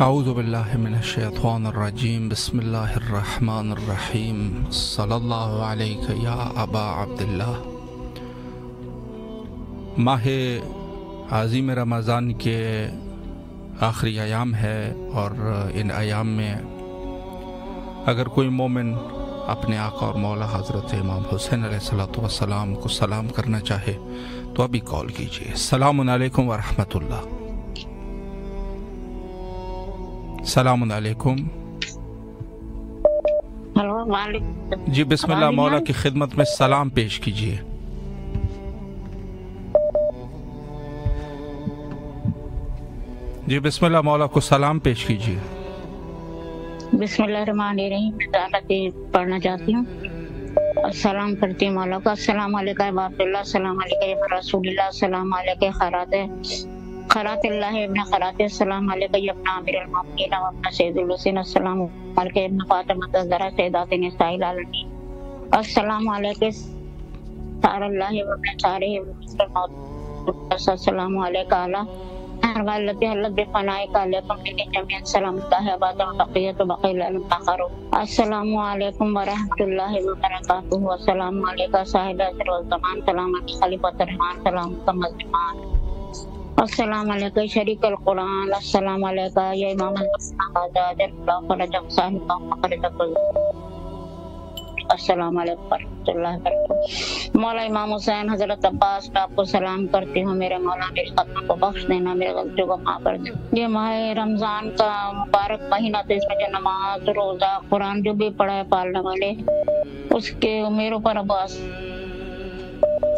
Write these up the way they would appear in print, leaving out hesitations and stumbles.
اعوذ باللہ من الشیطان الرجیم بسم اللہ الرحمن الرحیم صلی اللہ علیہ یا ابا عبداللہ۔ ماہ عظیم رمضان کے آخری ایام ہے اور ان ایام میں اگر کوئی مومن اپنے آقا اور مولا حضرت امام حسین علیہ الصلوۃ والسلام کو سلام کرنا چاہے تو ابھی کال کیجیے۔ السلام علیکم ورحمۃ اللہ۔ السلام علیکم۔ جی بسم اللہ، مولا کی خدمت میں سلام پیش کیجیے۔ جی بسم اللہ، مولا کو سلام پیش کیجیے۔ بسم اللہ الرحمن الرحیم۔ میں پڑھنا چاہتی ہوں اور سلام کرتی ہوں مولا کا۔ السلام علیکم عبداللہ، السلام علیکم رسول اللہ، السلام علیکم خرات اللہ ابن خرات، السلام علیکم ابن امیر المؤمنین و ابن سید الحسین، السلام علیکم ابن فاطمہ الزہرا سیدات نساء العالمین، السلام علیکم سار اللہ و ابن سارہ السلام علیکم التي حلت بفنائك عليكم من جميع السلام الله ابدا بقية بقي الاخر۔ السلام علیکم ورحمۃ اللہ وبرکاتہ، والسلام علیکم صاحب عصر والزمان، سلام علیکم خلیفۃ الرحمن، سلام علیکم الزمان، السلام علیکم شریک القرآن، السلام علیکم یا امام اللہ فرجہ صاحب السلام علیکم ورحمۃ اللہ وبرکاتہ۔ مولا امام حسین حضرت عباس میں آپ کو سلام کرتی ہوں۔ میرے مولا میری خطا کو بخش دینا، میرے غلطیوں کو معاف کر دینا۔ یہ ماہ رمضان کا مبارک مہینہ تو اس میں جو نماز روزہ قرآن جو بھی پڑھا ہے پالنے والے اس کے میرے اوپر عباس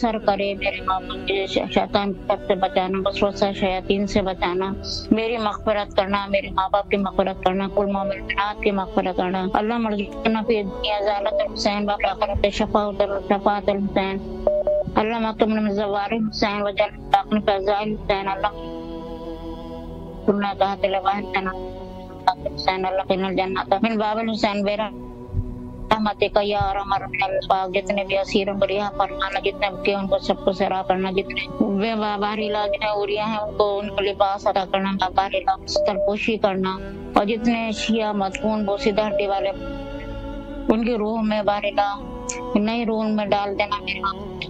سر کرے، میرے ماں باپ کے شیطان سے بچانا، وسوسہ شیاطین سے بچانا، میری مغفرت کرنا، میرے ماں باپ کی مغفرت کرنا، کل مومنات کی مغفرت کرنا۔ اللہ مرضینا فی دنیا زالت الحسین باقی آخرت شفاعت الحسین، اللہ مکتوم من زوار حسین وجل باقی فضائل حسین، اللہ سننا تحت لواحد حسین، اللہ قین الجنت من باب الحسین بیرا رحمتک یا ارحم الراحمین۔ پاک جتنے بھی اسیر ان کو رہا فرمانا، جتنے بھی ان کو سب کو سرا کرنا، جتنے بے باہری علاج ہیں اوریاں ہیں ان کو لباس عطا کرنا، باہری علاج پوشی کرنا، اور جتنے شیعہ مدفون بوسیدہ ہڈی والے ان کی روح میں باہری نئی روح میں ڈال دینا،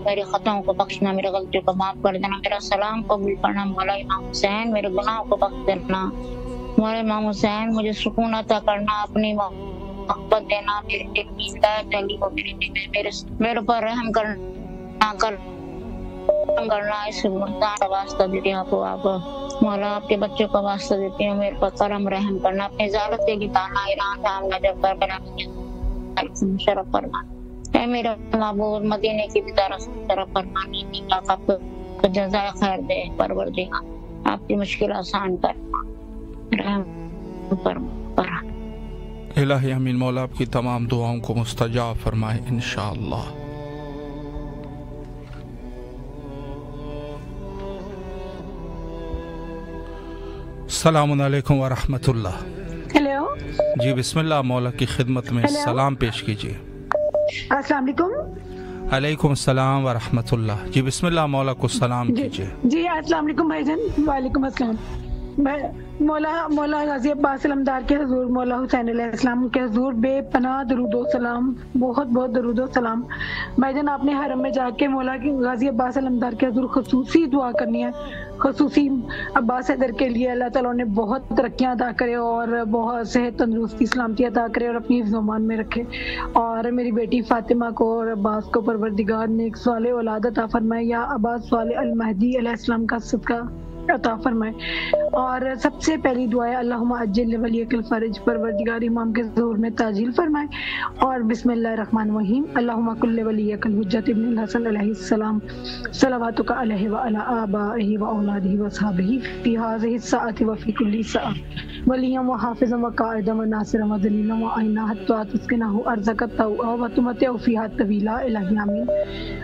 میری خطاؤں کو بخشنا، میری غلطیوں کو معاف کر دینا، میرا سلام قبول کرنا۔ مولا امام حسین میرے گناہوں کو بخش دینا، مولا امام حسین مجھے سکون عطا کرنا، اپنی محبت دینا، میرے دل کی ہدایت علی کو میرے اوپر رحم کرنا، اس مردان کا واسطہ دیتی ہوں آپ مولا، آپ کے بچوں کا واسطہ دیتی ہوں، میرے پر کرم رحم کرنا، اپنی ذالت کے گتانا، ایران شام نجف کرنا، شرف فرمانا، اے میرا معبود مدینے کی بھی طرف شرف فرمانا، آپ کو جزائے خیر دے پروردگار، آپ کی مشکل آسان کر رحم فرما۔ الہی امین مولا آپ کی تمام دعاؤں کو مستجاب فرمائے انشاءاللہ۔ السلام علیکم ورحمۃ اللہ۔ ہیلو جی بسم اللہ، مولا کی خدمت میں سلام پیش کیجیے۔ السلام علیکم۔ علیکم السلام ورحمۃ اللہ۔ جی بسم اللہ، مولا کو سلام کیجیے۔ جی السلام علیکم بھائی جان۔ وعلیکم السلام۔ مولا غازی عباس علمدار کے حضور، مولا حسین علیہ السلام کے حضور بے پناہ درود و سلام، بہت بہت درود و سلام۔ بھائی جان آپ نے حرم میں جا کے مولا غازی عباس علمدار کے حضور خصوصی دعا کرنی ہے، خصوصی عباس حیدر کے لیے اللہ تعالیٰ نے بہت ترقیاں عطا کرے اور بہت صحت تندرستی سلامتی عطا کرے اور اپنی حفظ و امان میں رکھے، اور میری بیٹی فاطمہ کو اور عباس کو پروردگار نے ایک صالح اولاد عطا فرمائے، یا عباس صالح المہدی علیہ السلام کا صدقہ عطا فرمائے۔ اور سب سے پہلی دعا ہے اللہم عجل ولیک الفرج، پروردگار امام کے ظہور میں تعجیل فرمائے۔ اور بسم اللہ الرحمن الرحیم، اللہم کل ولیک الحجۃ ابن الحسن علیہ السلام صلواتک علیہ وعلی آبائہ واولادہ واصحابہ فی ہذہ الساعۃ وفی کل ساعۃ ولیا وحافظا وقائدا وناصرا ودلیلا وعینا حتی تسکنہ ارضک طوعا وتمتع فیہا طویلا، الہی آمین۔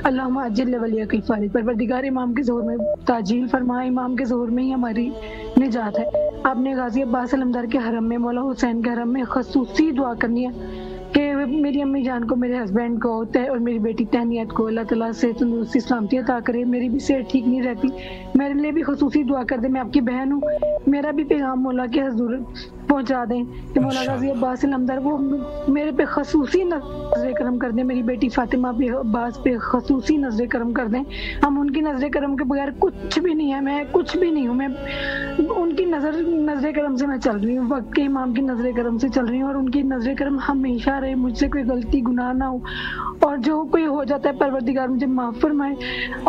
اللہم عجل ولیک الفرج، پروردگار امام کے ظہور میں تعجیل فرمائے، امام کے ظہور میں ہی ہماری نجات ہے۔ آپ نے غازی عباس علمدار کے حرم میں، مولا حسین کے حرم میں خصوصی دعا کرنی ہے کہ میری امی جان کو، میرے ہسبینڈ کو اور میری بیٹی تہنیت کو اللہ تعالیٰ سے تندرستی سلامتی عطا کرے. میری بھی صحت ٹھیک نہیں رہتی، میرے لیے بھی خصوصی دعا کر دیں. میں آپ کی بہن ہوں، میرا بھی پیغام مولا کے حضور پہنچا دیں کہ مولا غازی عباس علمدار وہ میرے پہ خصوصی نظر کرم کر دیں، میری بیٹی فاطمہ پہ عباس پہ خصوصی نظر کرم کر دیں. ہم ان کی نظر کرم کے بغیر کچھ بھی نہیں ہے، میں کچھ بھی نہیں ہوں. میں ان کی نظر کرم سے میں چل رہی ہوں، وقت کے امام کی نظر کرم سے چل رہی ہوں، اور ان کی نظر کرم ہمیشہ رہے. مجھ سے کوئی غلطی گناہ نہ ہو، اور جو کوئی ہو جاتا ہے پروردگار مجھے معاف فرمائے.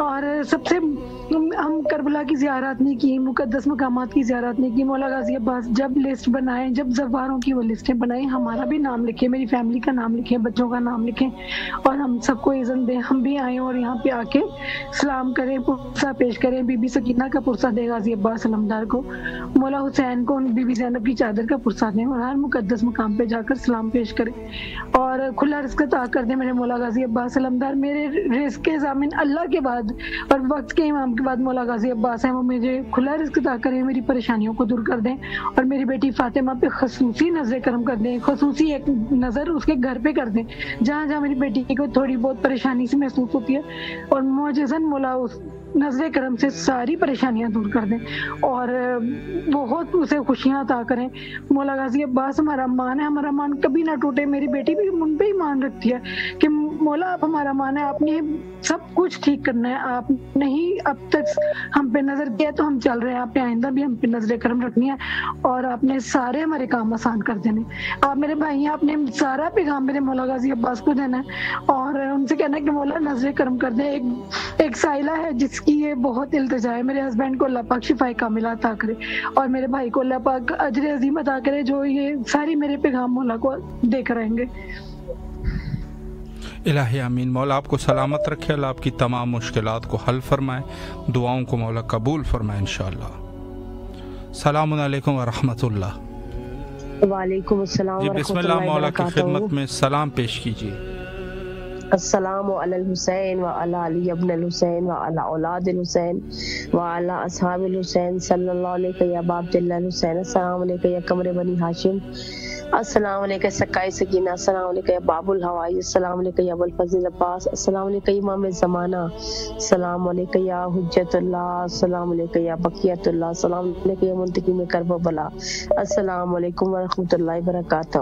اور سب سے ہم کربلا کی زیارت نہیں کی، مقدس مقامات کی زیارت نہیں کی. مولا غازی عباس جب لسٹ بنائیں، جب زواروں کی وہ لسٹیں بنائیں، ہمارا بھی نام لکھیں، میری فیملی کا نام لکھیں، بچوں کا نام لکھیں، اور ہم سب کو اذن دیں ہم بھی آئیں اور یہاں پہ آ کے سلام کریں، پرسہ پیش کریں. بی بی سکینہ کا پرسہ دیں غازی عباس علمدار کو، مولا حسین کو بی بی زینب کی چادر کا پرسہ دیں، اور ہر مقدس مقام پہ جا کر سلام پیش کریں اور کھلا رزق عطا کر دیں میرے مولا غازی عباس علمدار. میرے رزق کے ضامن اللہ کے بعد اور وقت کے امام کے بعد مولا غازی عباس ہیں، وہ مجھے کھلا رزق عطا کریں، میری پریشانیوں کو دور کر دیں، اور میری بیٹی فاطمہ پہ خصوصی نظر کرم کر دیں. خصوصی ایک نظر اس کے گھر پہ کر دیں، جہاں جہاں میری بیٹی کو تھوڑی بہت پریشانی سے محسوس ہوتی ہے، اور معجزاً مولا اس نظر کرم سے ساری پریشانیاں دور کر دیں اور بہت اسے خوشیاں عطا کریں. مولا غازی عباس ہمارا مان ہے، ہمارا مان کبھی نہ ٹوٹے. میری بیٹی بھی ان پہ ہی مان رکھتی ہے کہ مولا آپ ہمارا مان ہے، آپ نے سب کچھ ٹھیک کرنا ہے، آپ نے ہی اب تک ہم پہ نظر کیا تو ہم چل رہے ہیں، آپ نے آئندہ بھی ہم پہ نظر کرم رکھنی ہے، اور آپ نے سارے ہمارے کام آسان کر دینے. آپ میرے بھائی ہیں، آپ نے سارا پیغام میرے مولا غازی عباس کو دینا ہے، اور ان سے کہنا ہے کہ مولا نظر کرم کر دیں. ایک سائلہ ہے جس کی یہ بہت التجا ہے، میرے ہسبینڈ کو اللہ پاک شفائے کاملہ عطا کرے، اور میرے بھائی کو اللہ پاک اجر عظیم عطا کرے، جو یہ ساری میرے پیغام مولا کو دے کر آئیں گے. الہی آمین. مولا آپ کو سلامت رکھے، اللہ آپ کی تمام مشکلات کو حل فرمائے، دعاؤں کو مولا قبول فرمائے انشاءاللہ. السلام علیکم ورحمۃ اللہ. وعلیکم السلام. جی بسم اللہ، مولا کی خدمت میں سلام پیش کیجیے. السلام علی الحسین وعلی علی ابن الحسین وعلی اولاد الحسین وعلی اصحاب الحسین صلی اللہ علیہ یا ابا عبداللہ الحسین. السلام علیکم یا قمر بنی ہاشم. السلام علیکم سکائے سکینہ. السلام علیکم یا باب الہوائی. السلام علیکم یا ابوالفضل عباس. السلام علیکم امام زمانہ. السلام علیکم یا حجت اللہ. السلام علیکم یا بقیت اللہ. السلام علیکم یا منتقم کرب و بلا. السلام علیکم ورحمۃ اللہ وبرکاتہ.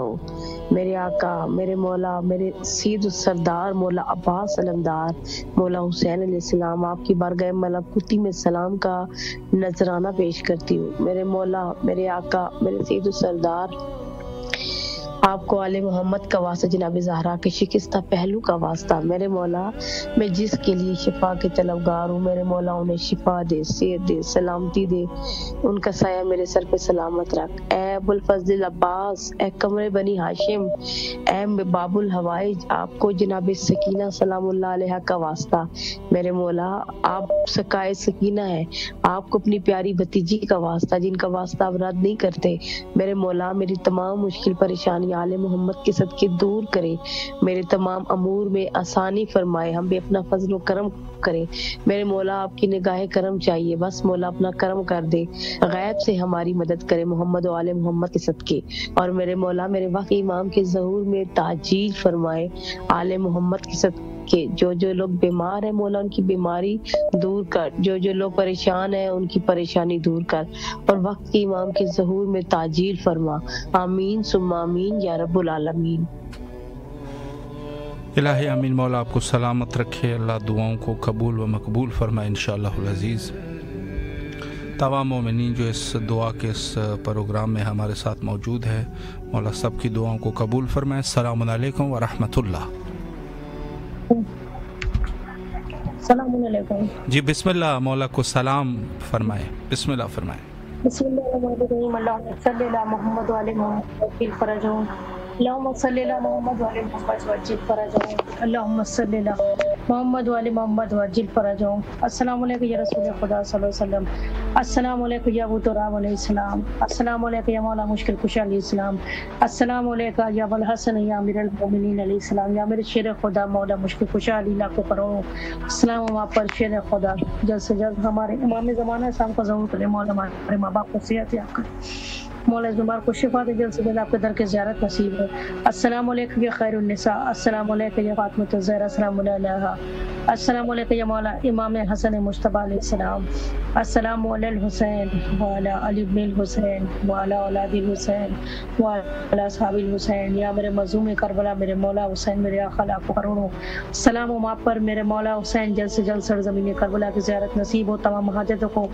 میرے آقا، میرے مولا، میرے سید السردار مولا عباس علمدار مولا حسین علیہ السلام، آپ کی بارگاہ ملکوتی میں سلام کا نذرانہ پیش کرتی ہوں. میرے مولا، میرے آقا، میرے سید السردار، آپ کو آل محمد کا واسطہ، جناب زہرا کے شکستہ پہلو کا واسطہ. میرے مولا، میں جس کے لیے شفا کے طلبگار ہوں، میرے مولا انہیں شفا دے، صحت دے، سلامتی دے، ان کا سایہ میرے سر پہ سلامت رکھ. اے ابوالفضل عباس، اے قمر بنی ہاشم، اے باب الحوائج، آپ کو جناب سکینہ سلام اللہ علیہ کا واسطہ. میرے مولا، آپ سکائے سکینہ ہیں، آپ کو اپنی پیاری بھتیجی کا واسطہ، جن کا واسطہ آپ رد نہیں کرتے. میرے مولا، میری تمام مشکل پریشانی آل محمد کے صدقے دور کرے، میرے تمام امور میں آسانی فرمائے، ہم بھی اپنا فضل و کرم کرے. میرے مولا، آپ کی نگاہ کرم چاہیے، بس مولا اپنا کرم کر دے، غیب سے ہماری مدد کرے محمد و آل محمد کے صدقے. اور میرے مولا، میرے وقت امام کے ظہور میں تعجیل فرمائے آل محمد کے صدقے. جو لوگ بیمار ہیں مولا، ان کی بیماری دور کر، جو لوگ پریشان ہیں ان کی پریشانی دور کر، اور وقت کے امام کے ظہور میں تعجیل فرما. آمین ثم آمین یا رب العالمین. الہی آمین. مولا آپ کو سلامت رکھے، اللہ دعاؤں کو قبول و مقبول فرمائے انشاءاللہ العزیز. تمام مومنین جو اس دعا کے اس پروگرام میں ہمارے ساتھ موجود ہے، مولا سب کی دعاؤں کو قبول فرمائے. السلام علیکم ورحمۃ اللہ. السلام علیکم. جی بسم اللہ، مولا کو سلام فرمائے، بسم اللہ فرمائے. بسم اللہ الرحمن الرحیم. اللہم صلی علی محمد وعلی محمد وعجل فرجہم. اللہم صلی علی محمد وعلی محمد وعجل فرجہم. اللہم صلی علی محمد وعلی محمد وعجل فرجہم. السلام علیکم یا رسول خدا صلی اللہ علیہ وسلم. السلام علیکم یا ابو تراب علیہ السلام. السلام علیکم یا مولا مشکل کشا علیہ السلام. السلام علیکم یا ابوالحسن یا امیر المومنین علیہ السلام. یا میرے شیر خدا مولا مشکل کشا علی لاکھوں کروڑوں السلام آپ پر. شیر خدا جلد سے جلد ہمارے امام زمانہ اسلام کو ضرور کرے مولا، ہمارے ماں باپ کو صحت یاب کرے مولا اس بیمار کو شفا دے، جلد سے جلد آپ کے در کے زیارت نصیب ہو۔ السلام علیکم یا خیر النساء، السلام علیکم یا فاطمۃ الزہرا السلام علیہا، السلام علیکم یا مولا امام حسن مجتبی علیہ السلام، السلام علی الحسین وعلی علی بن الحسین وعلی اولاد الحسین وعلی اصحاب الحسین، یا میرے مظلوم کربلا میرے مولا حسین میرے آقا لاکھوں کروڑوں سلام و آپ پر میرے مولا حسین، جلد سے جلد سرزمین کربلا کی زیارت نصیب ہو، تمام حاجتوں کو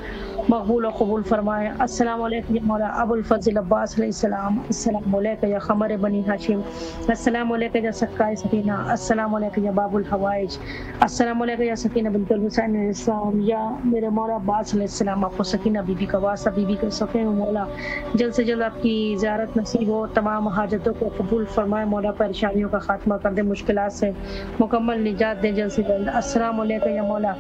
مقبول و قبول فرمائے۔ السلام علیکم یا مولا ابو الفضل عباس علیہ السلام، السلام علیکم یا قمر بنی ہاشم، السلام علیکم یا سکائے سکینہ، السلام علیکم یا باب الحوائج، السلام علیکم یا سکینہ بنت الحسین علیہ السلام، یا میرے مولا عباس علیہ السلام، آپ کو سکینہ بی بی کا واسطہ بی بی کے صفحے میں مولا جلد سے جلد آپ کی زیارت نصیب ہو، تمام حاجتوں کو قبول فرمائے، مولا پریشانیوں کا خاتمہ کر دے، مشکلات سے مکمل نجات دے جلد سے جلد۔ السلام علیکم یا مولا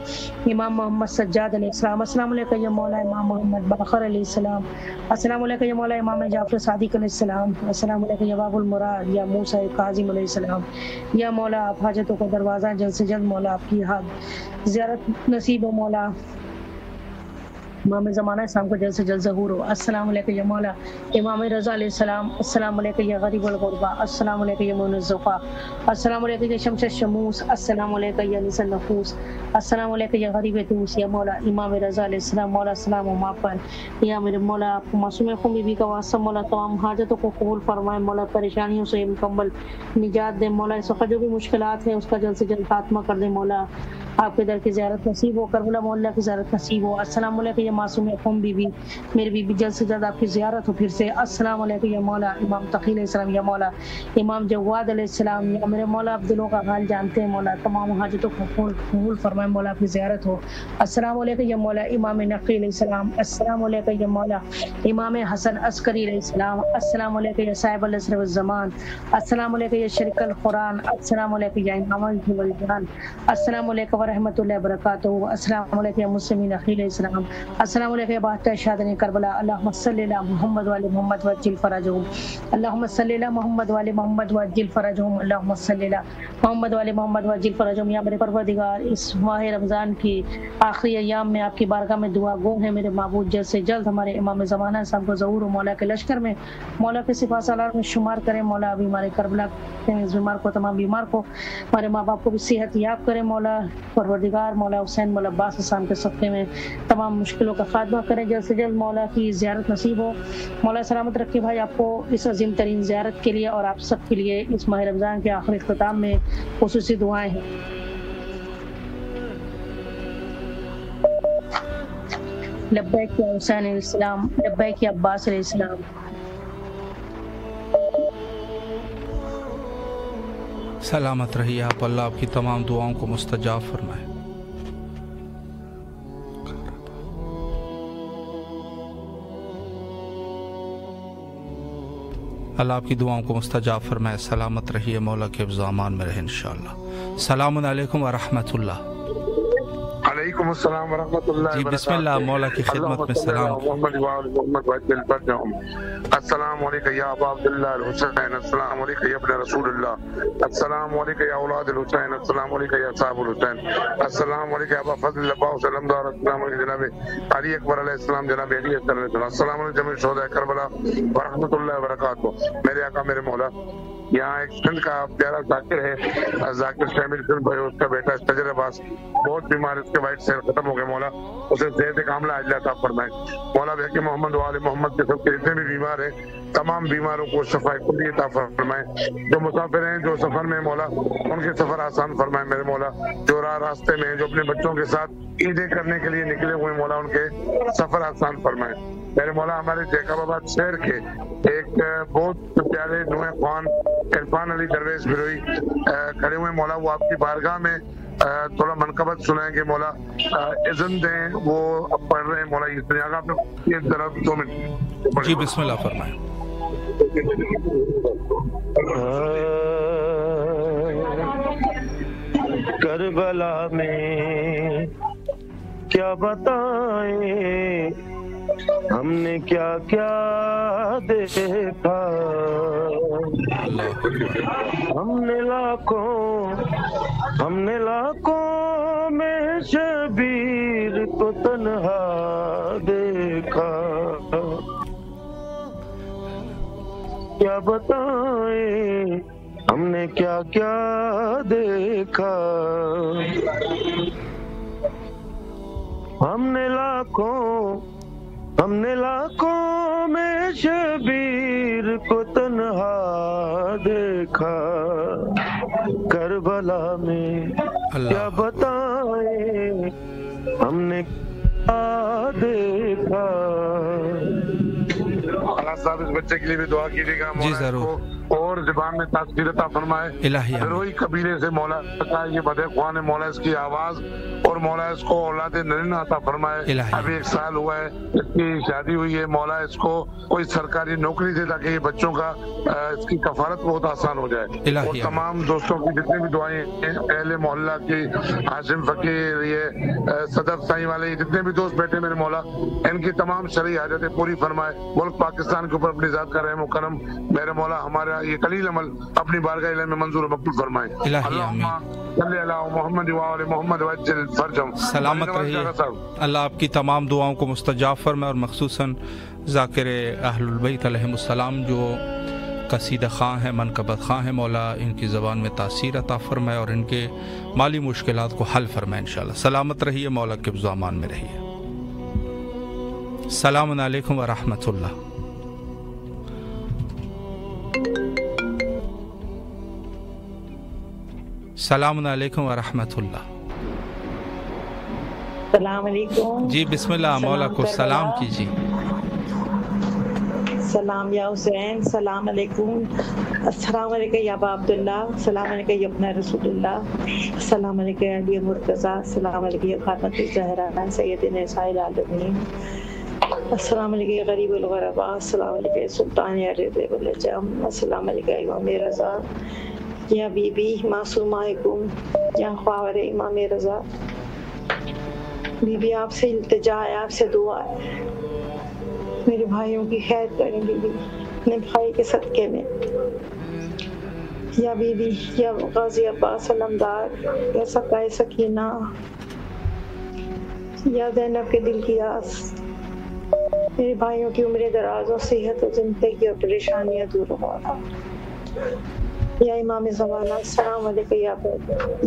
امام محمد سجاد علیہ السلام، السلام علیکم یا مولا امام محمد باقر علیہ السلام، السلام علیکم یا مولا امام جعفر صادق علیہ السلام، السلام علیکم یا باب المراد یا موسیٰ کاظم علیہ السلام، یا مولا آپ حاجتوں کا دروازہ جلد سے جلد مولا آپ کی زیارت نصیب ہو، مولا امام زمانہ اسلام کو جلد سے جلد ظہور ہو۔ السلام علیکم یا مولا امام رضا علیہ السلام، السلام علیکم یا غریب الغربا، السلام علیکم یا مون الزفا، السلام علیکم یا شمس الشموس، السلام علیکم یا نس النفوس، السلام علیکم یا غریب توس، یا مولا امام رضا علیہ السلام، مولا السلام و پر، یا میرے مولا آپ کو معصوم خون بی بی کا واسطہ مولا تمام حاجتوں کو قبول فرمائے، مولا پریشانیوں سے مکمل نجات دے، مولا اس وقت جو بھی مشکلات ہیں اس کا جلد سے جلد خاتمہ کر دے، مولا آپ کے در کی زیارت نصیب ہو، کربلا محلہ کی زیارت نصیب ہو۔ السلام علیکم یا معصوم قوم بی بی، میری بی بی جلد سے جلد آپ کی زیارت ہو پھر سے۔ السلام علیکم یا مولا امام تقی علیہ السلام، یا مولا امام جواد علیہ السلام، یا میرے مولا آپ دلوں کا حال جانتے ہیں، مولا تمام حاجتوں کو قبول فرمائے، مولا آپ کی زیارت ہو۔ السلام علیکم یا مولا امام نقی علیہ السلام، السلام علیکم یا مولا امام حسن عسکری علیہ السلام، السلام علیکم یا صاحب العصر والزمان، السلام علیکم یا شریک القرآن، السلام علیکم یا امام الجان، السلام علیکم ورحمۃ اللہ وبرکاتہ، السلام علیکم یا مسلمین اخی علیہ السلام، السلام علیکم یا بادشاہ شادن کربلا، اللہم صلی علی محمد وعلی محمد وعجل فرجہم، اللہم صلی علی محمد وعلی محمد وعجل فرجہم، اللہم صلی علی محمد وعلی محمد وعجل فرجہم۔ یا میرے پروردگار اس ماہ رمضان کی آخری ایام میں آپ کی بارگاہ میں دعا گو ہے میرے معبود، جلد سے جلد ہمارے امام زمانہ صاحب کو ظہور و مولا کے لشکر میں مولا کے سپاہ سالار میں شمار کریں، مولا ابھی ہمارے کربلا اس بیمار کو تمام بیمار کو ہمارے ماں باپ کو بھی صحت یاب کریں، مولا پروردگار مولا حسین مولا عباس السلام کے صدقے میں تمام مشکلوں کا خاتمہ کریں، جلد سے جلد مولا کی زیارت نصیب ہو، مولا سلامت رکھے بھائی آپ کو اس عظیم ترین زیارت کے لیے، اور آپ سب کے لیے اس ماہ رمضان کے آخری اختتام میں خصوصی دعائیں ہیں۔ لبیک یا حسین علیہ السلام، لبیک یا عباس علیہ السلام۔ سلامت رہیے آپ، اللہ آپ کی تمام دعاؤں کو مستجاب فرمائے۔ اللہ آپ کی دعاؤں کو مستجاب فرمائے، سلامت رہیے، مولا کے حفظ و امان میں رہے انشاءاللہ۔ السلام علیکم ورحمۃ اللہ۔ وعلیکم السلام ورحمۃ اللہ جی بسم اللہ، مولا کی خدمت میں سلام۔ السلام علیکم یا ابا عبداللہ الحسین، السلام علیکم یا ابن رسول اللہ، السلام علیکم یا اولاد الحسین، السلام علیکم یا صاحب الحسین، السلام علیکم یا ابا فضل عباس علمدار، السلام علیکم جناب علی اکبر علیہ السلام، جناب علی علیہ السلام، السلام علیکم جمیع شہداء کربلا ورحمۃ اللہ وبرکاتہ۔ میرے آقا میرے مولا، یہاں ایک سندھ کا پیارا ذاکر ہے، ذاکر شامل سندھ بھائی، اس کا بیٹا استجر عباس بہت بیمار، اس کے وائٹ سیل ختم ہو گئے، مولا اسے صحت کاملہ عاجلہ عطا فرمائے، مولا بحق محمد وآل محمد کے سب کے جتنے بھی بیمار ہیں تمام بیماروں کو شفاء کلی عطا فرمائے، جو مسافر ہیں جو سفر میں مولا ان کے سفر آسان فرمائے میرے مولا، جو راستے میں جو اپنے بچوں کے ساتھ عیدیں کرنے کے لیے نکلے ہوئے مولا ان کے سفر آسان فرمائے میرے مولا۔ ہمارے جیکب آباد شہر کے ایک بہت پیارے نوح خوان عرفان علی درویش بروئی کھڑے ہوئے مولا، وہ آپ کی بارگاہ میں تھوڑا منقبت سنائیں گے مولا، اذن دیں، وہ پڑھ رہے ہیں مولا، اس دنیا کا آپ نے ایک طرف 2 منٹ جی بسم اللہ فرمائیں۔ کربلا میں کیا بتائیں ہم نے کیا کیا دیکھا، ہم نے لاکھوں میں شبیر کو تنہا دیکھا، کیا بتائیں ہم نے کیا کیا دیکھا. ہم نے لاکھوں میں شبیر کو تنہا دیکھا. کربلا میں کیا بتائیں ہم نے کیا دیکھا. اللہ صاحب اس بچے کے لیے بھی دعا کیجیے گا. جی ضرور. اور زبان میں تاثیر عطا فرمائے. ہروئی قبیلے سے مولا کا یہ بدے خوان ہے. مولا اس کی آواز اور مولا اس کو اولاد نرین عطا فرمائے. ابھی 1 سال ہوا ہے اس کی شادی ہوئی ہے. مولا اس کو کوئی سرکاری نوکری دے تاکہ یہ بچوں کا اس کی کفالت بہت آسان ہو جائے. اور تمام دوستوں کی جتنی بھی دعائیں ہیں, اہل محلہ کی, ہاشم فقیر, یہ صدف سائیں والے, جتنے بھی دوست بیٹھے میرے مولا, ان کی تمام شرعی حاجتیں پوری فرمائے. ملک پاکستان کے اوپر اپنی ذات کا رحم و کرم میرے مولا ہمارا یہ قلیل عمل اپنی بارگاہ الہی میں منظور و مقبول فرمائے. اللہم صلی علی محمد و آل محمد وعجل فرجهم. سلامت رہیے. اللہ آپ کی تمام دعاؤں کو مستجاب فرمائے, اور مخصوصاً ذاکر اہل البیت علیہم السلام جو قصیدہ خواں ہیں, منقبت خواں ہیں, مولا ان کی زبان میں تاثیر عطا فرمائے اور ان کے مالی مشکلات کو حل فرمائے انشاءاللہ. سلامت رہیے, مولا کے حفظ و امان میں رہیے. السلام علیکم ورحمۃ اللہ. السلام علیکم ورحمۃ اللہ. السلام علیکم. جی بسم اللہ, مولا کو سلام کیجیے. سلام یا حسین. السلام علیکم. السلام علیکم یا ابا عبداللہ. السلام علیکم یا ابن رسول اللہ. السلام علیکم یا علی مرتضیٰ. السلام علیکم یا خاتمۃ الزہراء سید نساء العالمین. السلام علیکم یا غریب الغرباء. السلام علیکم یا سلطان یا رضا الجم. السلام علیکم یا امام رضا, یا بی بی معصومہ کم, یا خواہر امام رضا. بی بی آپ سے التجا ہے, آپ سے دعا ہے, میرے بھائیوں کی خیر کریں بی بی اپنے بھائی کے صدقے میں. یا بی بی, یا غازی عباس علمدار, یا سقائے سکینہ, یا زینب کے دل کی آس, میرے بھائیوں کی عمر دراز اور صحت و زندگی اور پریشانیاں دور ہونا. یا امام زمانہ السلام علیکم.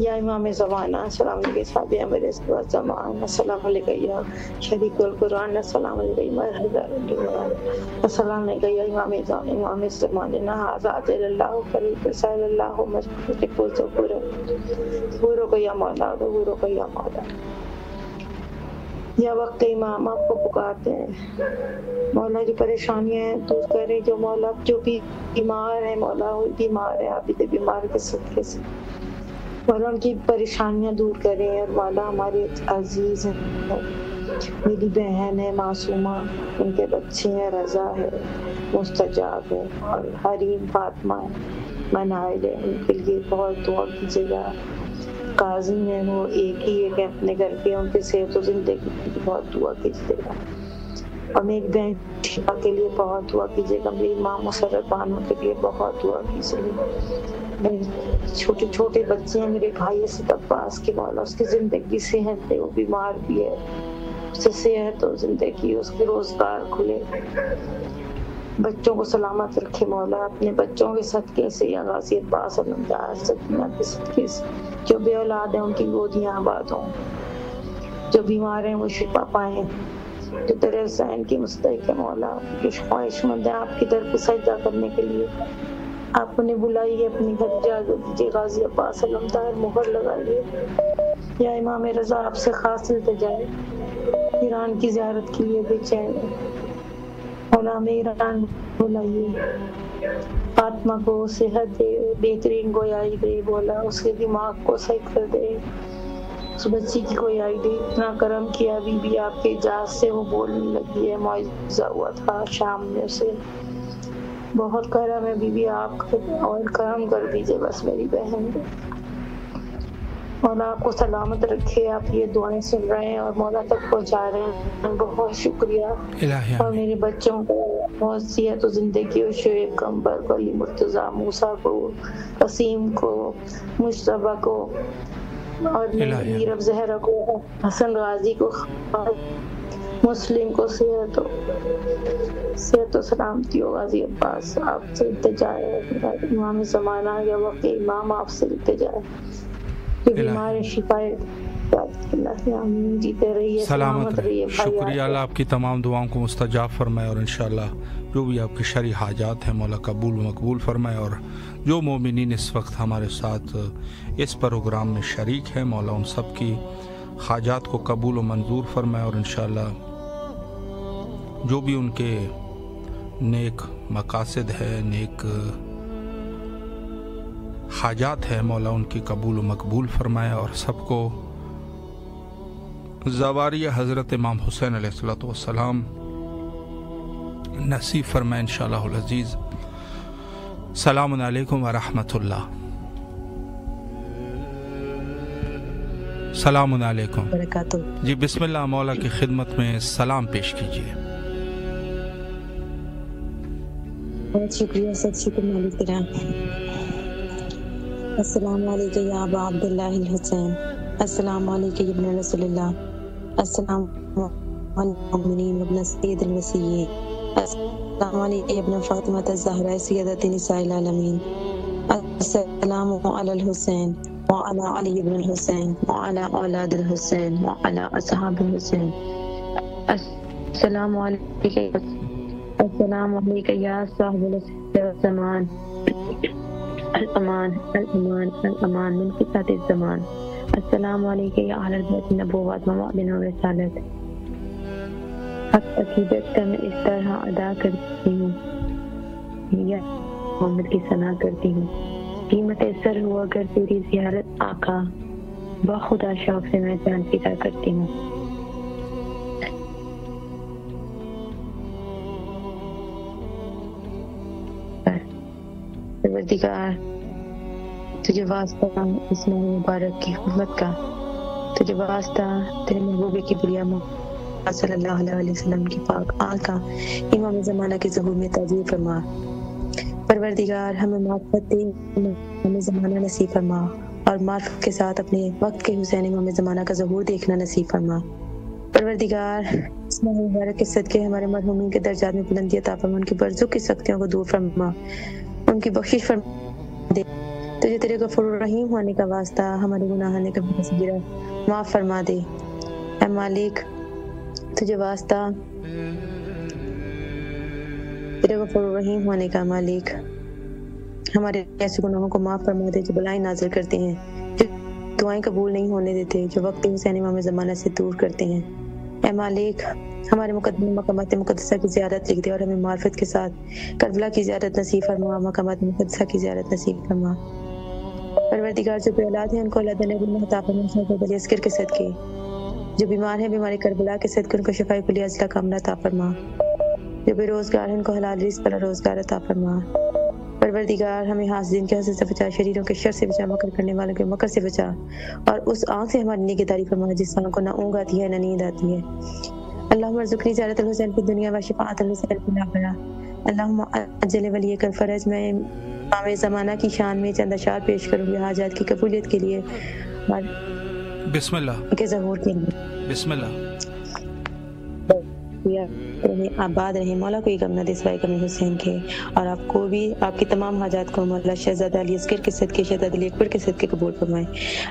یا امام زمانہ السلام علیکم. صاحب امر زمان السلام علیکم. یا شریک القرآن السلام علیکم. السلام علیکم. یا امام زمانہ آزاد اللہ فریق صلی اللہ مجبور کو یا مولا, غورو کو یا مولا. یا وقت امام آپ کو پکارتے ہیں, مولا جو پریشانیاں دور کرے, جو مولا جو بھی بیمار ہے, مولا وہ بیمار ہے, آپ بھی بیمار کے صدقے سے مولا ان کی پریشانیاں دور کریں. اور مولا ہماری عزیز ہیں, میری بہن ہے معصومہ, ان کے بچے ہیں, رضا ہے, مستجاب ہے, اور حریم فاطمہ ہے, منائل ہے, ان کے لیے بہت دعا کیجیے گا. قاضی ہیں وہ ایک ہی ہے کہ اپنے گھر کے, ان کی صحت و زندگی کی بہت دعا کیجیے گا. اور میری بہن شفا کے لیے بہت دعا کیجیے گا. میری ماں مسرت بانو کے لیے بہت دعا کیجیے گا. میرے چھوٹے چھوٹے بچے ہیں, میرے بھائی اسد عباس کے, مولا اس کی زندگی صحت ہے, وہ بیمار بھی ہے, اسے صحت و زندگی, اس کے روزگار کھلے, بچوں کو سلامت رکھے مولا. اپنے بچوں کے صدقے سے, یا غازی عباس علمدار سکینہ کے صدقے سے, جو بے اولاد ہیں ان کی گودیاں آباد ہوں, جو بیمار ہیں وہ شفا پائیں, جو در حسین کی مستحق ہے مولا, جو خواہش مند ہیں آپ کی در پہ سجدہ کرنے کے لیے, آپ انہیں بلائیے, اپنی گھر اجازت دیجیے. غازی عباس علمدار مہر لگائیے. یا امام رضا آپ سے خاص التجا ہے, ایران کی زیارت کے لیے بے چین ہے مولا, ہمیں ایران بلائیے. فاطمہ کو صحت دے, بہترین گویائی دے مولا, اس کے دماغ کو صحیح کر دے, اس بچی کی گویائی دے. اتنا کرم کیا بی بی آپ کے اجازت سے وہ بولنے لگی ہے, معجزہ ہوا تھا شام میں اسے, بہت کرم ہے بی بی آپ کا, اور کرم کر دیجیے بس میری بہن کو. مولا آپ کو سلامت رکھے, آپ یہ دعائیں سن رہے ہیں اور مولا تک پہنچا رہے ہیں, بہت شکریہ. اور میرے بچوں کو بہت صحت و زندگی, اور شعیب کمبر کو, علی مرتضیٰ, موسیٰ کو, قسیم کو, مشتبہ کو, اور میرب زہرا کو, حسن غازی کو, مسلم کو صحت و سلامتی ہو غازی عباس، آپ سے التجا ہے، امام زمانہ یا وقت امام آپ سے التجا ہے، جو بیمار شفائے جیتے رہیے، سلامت رہیے۔ شکریہ، اللہ آپ کی تمام دعاؤں کو مستجاب فرمائے، اور انشاءاللہ جو بھی آپ کی شرعی حاجات ہیں مولا قبول و مقبول فرمائے، اور جو مومنین اس وقت ہمارے ساتھ اس پروگرام میں شریک ہیں مولا ان سب کی حاجات کو قبول و منظور فرمائے، اور انشاءاللہ جو بھی ان کے نیک مقاصد ہے، نیک حاجات ہے مولا ان کی قبول و مقبول فرمائے، اور سب کو زواری حضرت امام حسین علیہ السلام نصیب فرمائے انشاءاللہ العزیز۔ السلام علیکم ورحمۃ اللہ۔ السلام علیکم جی، بسم اللہ، مولا کی خدمت میں سلام پیش کیجیے۔ بہت شکریہ، سب شکر مالک تیرا۔ السلام علیکم یا ابا عبداللہ الحسین، السلام علیکم یا ابن رسول اللہ، السلام علیکم المؤمنین ابن سید الوسیین، السلام علیکم ابن فاطمہ الزہرا سیدۃ نساء العالمین، السلام علی الحسین وعلی علی ابن الحسین وعلی اولاد الحسین وعلی اصحاب الحسین، السلام علیکم، السلام علیکم یا صاحب الزمان، الامان الامان الامان من فتنة الزمان، السلام علیکم یا اہل البیت نبوت و معدن و رسالت۔ حق عقیدت کا میں اس طرح ادا کرتی ہوں یا محمد کی ثنا کرتی ہوں، قیمت سر ہو اگر تیری زیارت آقا، بخدا شوق سے میں جان فدا کرتی ہوں۔ پروردگار تجھے واسطہ اس ماہ مبارک کی حرمت کا، تجھے واسطہ تیرے محبوب کی بریہ محمد صلی اللہ علیہ وسلم کی پاک آل کا امام زمانہ کے ظہور میں تعظیم فرما۔ پروردگار ہمیں معرفت دے، ہمیں زمانہ نصیب فرما، اور معرفت کے ساتھ اپنے وقت کے حسین امام زمانہ کا ظہور دیکھنا نصیب فرما۔ پروردگار اس ماہ مبارک کے صدقے ہمارے مرحومین کے درجات میں بلندی عطا فرما، ان کی برزخ کی سختیوں کو دور فرما، ان کی بخشش فرما دے۔ تجھے تیرے غفور الرحیم ہونے کا واسطہ ہمارے گناہوں نے کبھی صغیرہ معاف فرما دے۔ اے مالک تجھے واسطہ تیرے غفور الرحیم ہونے کا مالک ہمارے ایسے گناہوں کو معاف فرما دے جو بلائیں نازل کرتے ہیں، جو دعائیں قبول نہیں ہونے دیتے، جو وقت حسین امام زمانہ سے دور کرتے ہیں۔ اے مالک ہمارے مقدم مقامات مقدسہ کی زیارت لکھ دے، اور ہمیں معرفت کے ساتھ کربلا کی زیارت نصیب فرما، مقامات مقدسہ کی زیارت نصیب فرما۔ پروردگار جو بے اولاد ہیں ان کو اولاد نبی عطا فرما، صحابہ علی اصغر کے صدقے، جو بیمار ہیں بیماری کربلا کے صدقے ان کو شفاء کلی عاجلہ کاملہ عطا فرما، جو بے روزگار ہیں ان کو حلال رزق والا روزگار عطا فرما۔ پروردگار ہمیں حاسدین کے حسد سے بچا، شریروں کے شر سے بچا، مکر کرنے والوں کے مکر سے بچا، اور اس آنکھ سے ہماری نگہداری فرما جس آنکھ کو نہ اونگ آتی ہے نہ نیند آتی ہے۔ اللہم ارزقنی زیارت الحسین فی الدنیا و شفاعت الحسین فی الآخرہ۔ اللہم اجل ولیک الفرج۔ میں امام زمانہ کی شان میں چند اشعار پیش کروں گی حاجات کی قبولیت کے لیے، بسم اللہ کے ظہور کے لیے۔ بسم اللہ۔ آباد رہے، مولا کوئی غم نہ دے سوائے غم حسین کے، اور آپ کو بھی آپ کی تمام حاجات کو مولا شہزادہ علی اصغر کے صدقے، شہزادہ علی اکبر کے صدقے قبول فرمائے۔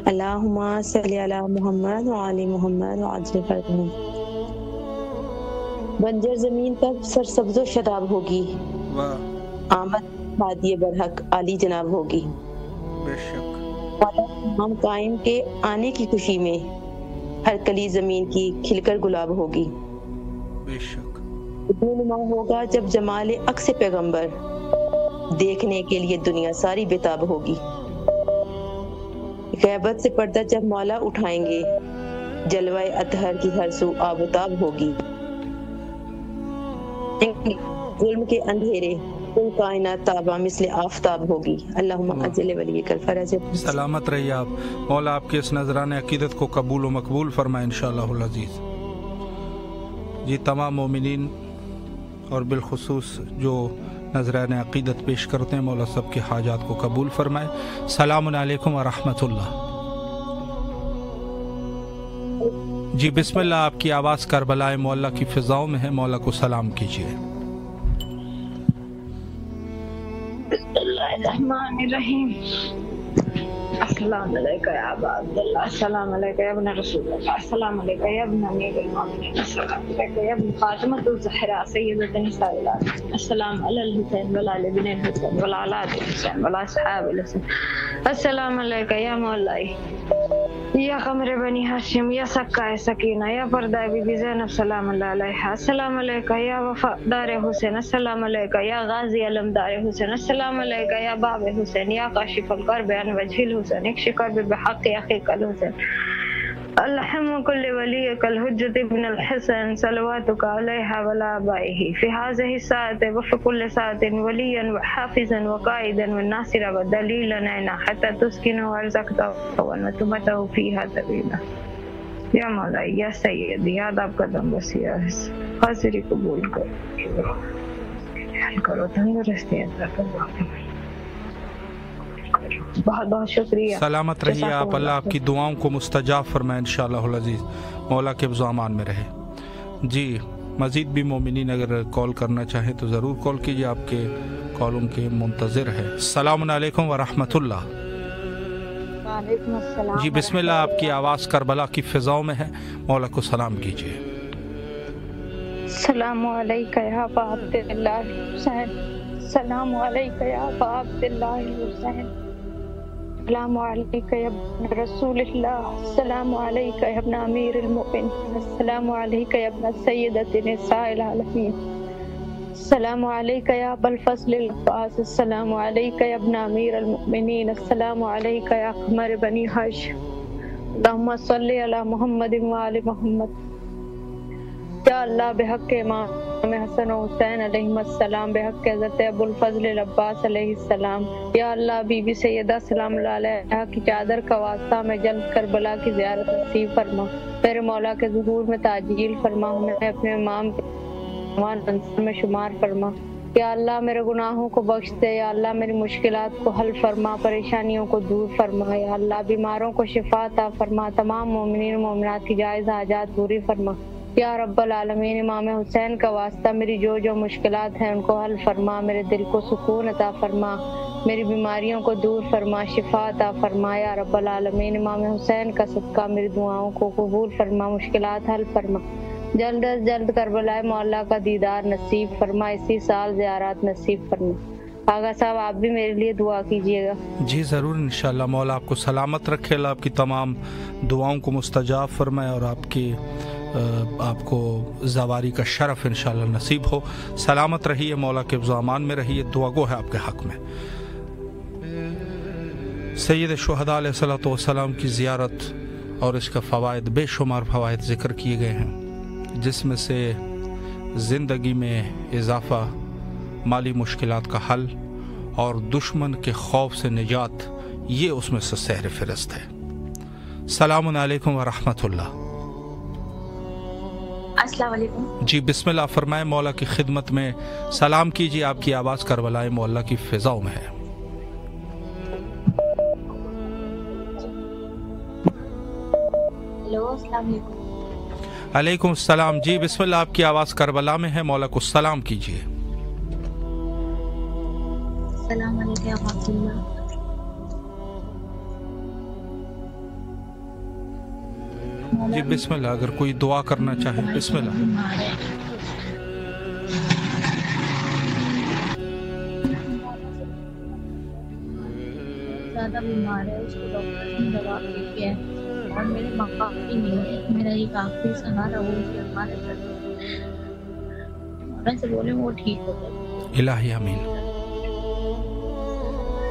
اللہم صلی علی محمد وعلی محمد وعجل فرجہم۔ بنجر زمین پر سرسبز و شاداب ہوگی، آمد ہادی برحق عالی جناب ہوگی۔ بے شک ہم قائم کے آنے کی خوشی میں ہر کلی زمین کی کھل کر گلاب ہوگی۔ بے شک نما ہوگا جب جمال عکس پیغمبر، دیکھنے کے لیے دنیا ساری بےتاب ہوگی۔ غیبت سے پردہ جب مولا اٹھائیں گے، جلوہ اطہر کی ہر سو آب و تاب ہوگی۔ ظلم کے اندھیرے کل کائنات تابہ مثل آفتاب ہوگی۔ اللہم اجل ولیک الفرج۔ سلامت رہیے آپ، مولا آپ کے اس نذران عقیدت کو قبول و مقبول فرمائے انشاءاللہ العزیز۔ یہ تمام مومنین اور بالخصوص جو نذران عقیدت پیش کرتے ہیں مولا سب کے حاجات کو قبول فرمائے۔ السلام علیکم ورحمۃ اللہ۔ جی بسم اللہ، آپ کی آواز کربلا مولا کی فضاؤں میں ہے، مولا کو سلام کیجیے۔ بسم اللہ الرحمن الرحیم۔ السلام علیکم یا ابا عبداللہ، السلام علیکم یا ابن رسول اللہ، السلام علیکم یا ابن امیر المؤمنین، السلام علیکم یا ابن فاطمۃ الزہرا سیدۃ النساء العالمین، السلام علی الحسین وعلی آل ابن الحسین وعلی اولاد الحسین وعلی اصحاب الحسین، السلام علیکم یا مولائی یا قمر بنی ہاشم یا سکائے سکینہ یا پردہ بی بی زینب سلام اللہ علیہ، السلام علیکم یا وفادار حسین، السلام علیکم یا غازی علمدار حسین، السلام علیکم یا باب حسین یا کاشف الکرب عن وجہ الحسین، اکشف کرب بحق اخیک الحسین، الحم کل ولیک الحجت ابن الحسین صلواتک علیہ وعلی آبائہ فی هذه الساعة وفی کل ساعة ولیا وحافظا وقائدا وناصرا ودلیلا عینا حتی تسکنہ ورزقتہ ونتمتہ فیہا طویلا۔ یا مولائی یا سیدی یاد آپ قدم بسیار حاضری قبول کرو، حل کرو، تندرستی عطا کرو، بہت بہت شکریہ۔ سلامت رہیے آپ، اللہ آپ کی دعاؤں کو مستجاب فرمائے انشاءاللہ العزیز، مولا کے حفظ و امان میں رہے۔ جی مزید بھی مومنین اگر کال کرنا چاہیں تو ضرور کال کیجیے، آپ کے کالوں کے منتظر ہے۔ السلام علیکم ورحمۃ اللہ۔ وعلیکم السلام۔ جی بسم اللہ، آپ کی آواز کربلا کی فضاؤں میں ہے، مولا کو سلام کیجیے۔ السلام علیکم یا ابا عبداللہ حسین، السلام علیکم یا ابا عبداللہ حسین، السلام علیکم یا ابن رسول اللہ، السلام علیکم یا ابن امیر المؤمنین، السلام علیکم یا ابن سیدۃ النساء العالمین، السلام علیکم یا ابا الفضل العباس، السلام علیکم یا ابن امیر المؤمنین، السلام علیکم یا قمر بنی ہاشم، اللہم صلی علی محمد وآل محمد۔ یا اللہ بحق امام حسن و حسین علیہ السلام، بحق حضرت ابو الفضل العباس علیہ السلام، یا اللہ بی بی سیدہ سلام اللہ علیہا کی چادر کا واسطہ میں جلد کربلا کی زیارت نصیب فرما، میرے مولا کے ظہور میں تعجیل فرما، ہمیں اپنے امام کے انصار میں شمار فرما۔ یا اللہ میرے گناہوں کو بخش دے، یا اللہ میری مشکلات کو حل فرما، پریشانیوں کو دور فرما، یا اللہ بیماروں کو شفا عطا فرما، تمام مومنین و مومنات کی جائز حاجات پوری فرما۔ یا رب العالمین امام حسین کا واسطہ میری جو مشکلات ہیں ان کو حل فرما، میرے دل کو سکون عطا فرما، میری بیماریوں کو دور فرما، شفا عطا فرما۔ یا رب العالمین امام حسین کا صدقہ میری دعاؤں کو قبول فرما، مشکلات حل فرما، جلد از جلد کربلا مولا کا دیدار نصیب فرما، اسی سال زیارات نصیب فرما۔ آغا صاحب آپ بھی میرے لیے دعا کیجیے گا۔ جی ضرور انشاءاللہ، مولا آپ کو سلامت رکھے، اللہ آپ کی تمام دعاؤں کو مستجاب فرمائے اور آپ کو زواری کا شرف انشاءاللہ نصیب ہو۔ سلامت رہیے، مولا کے حفظ و امان میں رہیے، دعا گو ہے آپ کے حق میں۔ سید شہداء علیہ الصلوۃ والسلام کی زیارت اور اس کا فوائد، بے شمار فوائد ذکر کیے گئے ہیں، جس میں سے زندگی میں اضافہ، مالی مشکلات کا حل اور دشمن کے خوف سے نجات، یہ اس میں سے سہر فہرست ہے۔ السلام علیکم ورحمۃ اللہ۔ السلام علیکم۔ جی بسم اللہ فرمائے، مولا کی خدمت میں سلام کیجیے، آپ کی آواز کربلا مولا کی فضاؤں میں ہے۔ ہیلو السلام علیکم۔ علیکم السلام۔ جی بسم اللہ، آپ کی آواز کربلا میں ہے، مولا کو سلام کیجیے۔ السلام علیکم ورحمۃ اللہ۔ جی بسم اللہ، اگر کوئی دعا کرنا چاہے بسم اللہ۔ زیادہ بیمار ہے، اس کو ڈاکٹر نے دوا دی ہے اور میرے ماں باپ بھی نہیں ہے، میرا ایک آخری سہارا وہ اس کے ہمارے میں سے بولے وہ ٹھیک ہو جائے۔ الہی آمین۔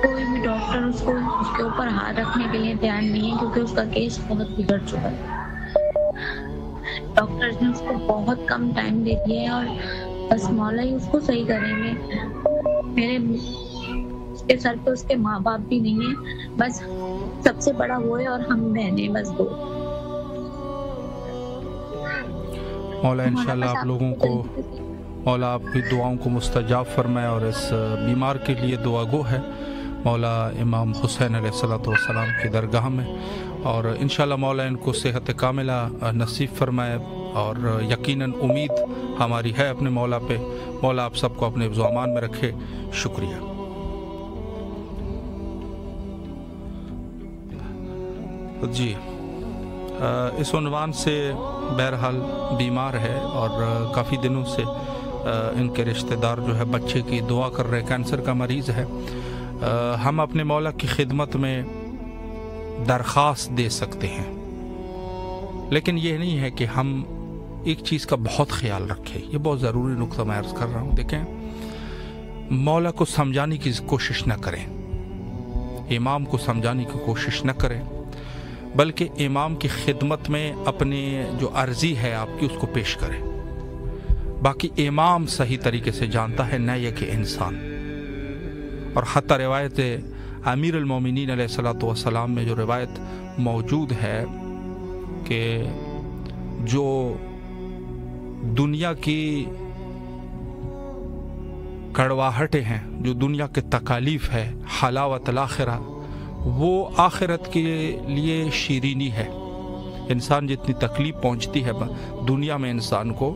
کوئی بھی ڈاکٹر اس کے اوپر ہاتھ رکھنے کے لیے تیار نہیں ہے، کیونکہ اس کا کیس بہت بگڑ چکا ہے۔ ڈاکٹر نے اس کو بہت کم ٹائم دے دیا ہے اور بس مولا ہی اس کو صحیح کریں گے۔ میرے اس کے سر پہ اس کے ماں باپ بھی نہیں ہیں، بس سب سے بڑا وہ ہے اور ہم بہنیں بس دو۔ مولا انشاءاللہ آپ لوگوں کو، مولا آپ کی دعاؤں کو مستجاب فرمائے اور اس بیمار کے لیے دعا گو ہے مولا امام حسین علیہ الصلوۃ والسلام کی درگاہ میں، اور انشاءاللہ مولا ان کو صحت کاملہ نصیب فرمائے، اور یقیناً امید ہماری ہے اپنے مولا پہ، مولا آپ سب کو اپنے حفظ و امان میں رکھے۔ شکریہ۔ جی اس عنوان سے بہرحال بیمار ہے اور کافی دنوں سے ان کے رشتہ دار جو ہے بچے کی دعا کر رہے، کینسر کا مریض ہے۔ ہم اپنے مولا کی خدمت میں درخواست دے سکتے ہیں، لیکن یہ نہیں ہے کہ ہم ایک چیز کا بہت خیال رکھیں، یہ بہت ضروری نقطہ میں عرض کر رہا ہوں۔ دیکھیں، مولا کو سمجھانے کی کوشش نہ کریں، امام کو سمجھانے کی کوشش نہ کریں، بلکہ امام کی خدمت میں اپنی جو عرضی ہے آپ کی اس کو پیش کریں۔ باقی امام صحیح طریقے سے جانتا ہے، نہ یہ کہ انسان۔ اور حتیٰ روایت امیر المومنین علیہ الصلوۃ والسلام میں جو روایت موجود ہے کہ جو دنیا کی کڑواہٹیں ہیں، جو دنیا کے تکالیف ہے، حلاوت الاخرہ، وہ آخرت کے لیے شیرینی ہے۔ انسان جتنی تکلیف پہنچتی ہے دنیا میں انسان کو،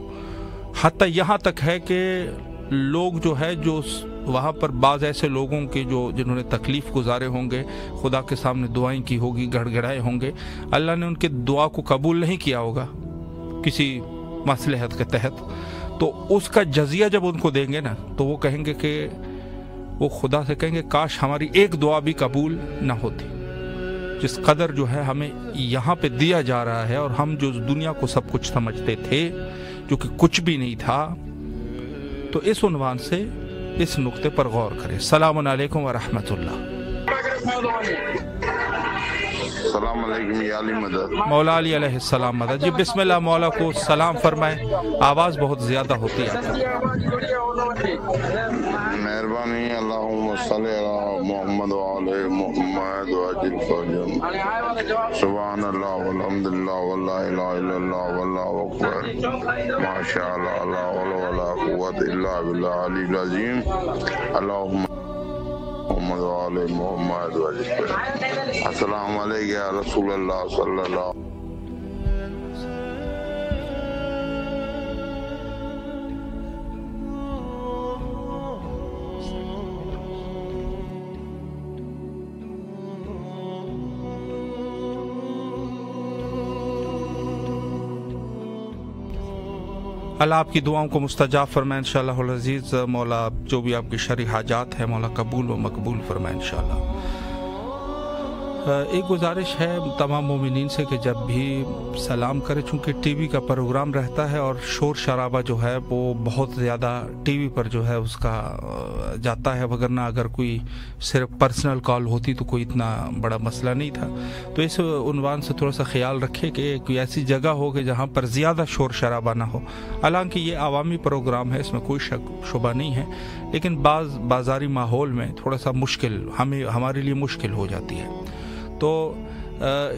حتیٰ یہاں تک ہے کہ لوگ جو ہے جو وہاں پر بعض ایسے لوگوں کے جنہوں نے تکلیف گزارے ہوں گے، خدا کے سامنے دعائیں کی ہوگی، گڑ گڑائے ہوں گے، اللہ نے ان کے دعا کو قبول نہیں کیا ہوگا کسی مصلحت کے تحت، تو اس کا جزیہ جب ان کو دیں گے نا تو وہ کہیں گے کہ وہ خدا سے کہیں گے کاش ہماری ایک دعا بھی قبول نہ ہوتی۔ جس قدر جو ہے ہمیں یہاں پہ دیا جا رہا ہے، اور ہم جو دنیا کو سب کچھ سمجھتے تھے جو کہ کچھ بھی نہیں تھا، تو اس عنوان سے اس نقطے پر غور کریں۔ السلام علیکم ورحمۃ اللہ۔ السلام علیکم یا علی مدد۔ مولا علی علیہ السلام مدد۔ جی بسم اللہ، مولا کو سلام فرمائیں، آواز بہت زیادہ ہوتی ہے۔ مہربانی، اللہم صلی علی محمد وعلی محمد وعجل فرجم۔ سبحان اللہ والحمدللہ واللا الہ الا اللہ واللہ اکبر، ماشاء اللہ، لا حول ولا قوت الا باللہ العلی العظیم۔ اللہم محمد وعلی محمد وعجل۔ السلام علیکم یا رسول اللہ صلی اللہ علیہ وسلم۔ اللہ آپ کی دعاؤں کو مستجاب فرمائے انشاءاللہ العزیز۔ مولا جو بھی آپ کی شرعی حاجات ہے مولا قبول و مقبول فرمائے انشاءاللہ۔ ایک گزارش ہے تمام مومنین سے کہ جب بھی سلام کرے، چونکہ ٹی وی کا پروگرام رہتا ہے اور شور شرابہ جو ہے وہ بہت زیادہ ٹی وی پر جو ہے اس کا جاتا ہے، وگرنہ اگر کوئی صرف پرسنل کال ہوتی تو کوئی اتنا بڑا مسئلہ نہیں تھا۔ تو اس عنوان سے تھوڑا سا خیال رکھے کہ کوئی ایسی جگہ ہو کہ جہاں پر زیادہ شور شرابہ نہ ہو۔ حالانکہ یہ عوامی پروگرام ہے، اس میں کوئی شک شبہ نہیں ہے، لیکن بعض بازاری ماحول میں تھوڑا سا مشکل ہمارے لیے مشکل ہو جاتی ہے۔ تو